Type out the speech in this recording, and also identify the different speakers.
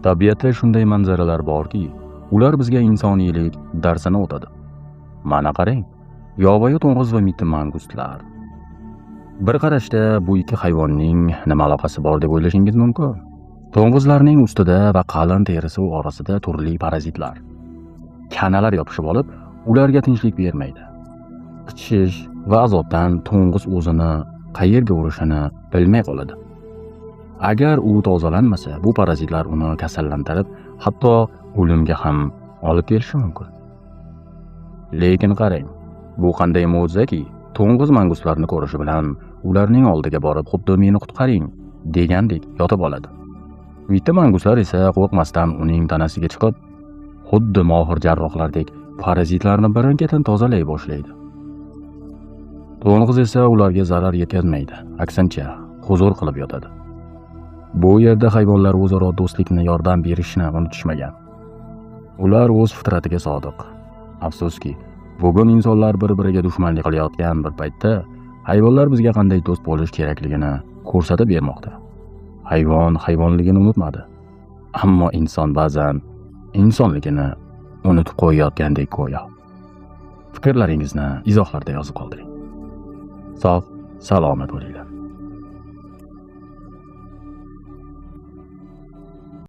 Speaker 1: Tabiatda shunday manzaralar borki, ular bizga insoniylik darsini o'tadi. Mana qarang, yovvoyi to'ng'iz va mitti mangustlar. Bir qarashda bu ikki hayvonning nima aloqasi bor deb o'ylashingiz mumkin. To'ng'izlarning ustida va qalin terisi orasida turli parazitlar, kanalar yopishib olib, ularga tinchlik bermaydi. Qichish va azobdan to'ng'iz o'zini qayerga urishini bilmay qoladi. Agar u tozalanmasa, bu parazitlar uni kasallantirib, hatto o'limga ham olib kelishi mumkin. Lekin qarang, bu qanday mo'jizaki, to'ng'iz mangustlarni ko'rishi bilan ularning oldiga borib, xuddi meni qutqaring degandek yotib oladi. Mitti mangustlar esa qo'rqmasdan uning tanasiga chiqib, xuddi mohir jarrohlardek parazitlarni birin-ketin tozalay boshlaydi. To'ng'iz esa ularga zarar yetkazmaydi, aksincha huzur qilib yotadi. Bu yerda hayvonlar o'zaro do'stlikni, yordam berishni unutishmagan. Ular o'z fitratiga sodiq. Afsuski, bugun insonlar bir-biriga dushmanlik qilayotgan bir paytda hayvonlar bizga qanday do'st bo'lish kerakligini ko'rsatib bermoqda. Hayvon hayvonligini unutmadi. Ammo inson ba'zan insonligini unutib qo'yayotgandek go'yo. Fikrlaringizni izohlarda yozib qoldiring. Sog', salomat bo'linglar.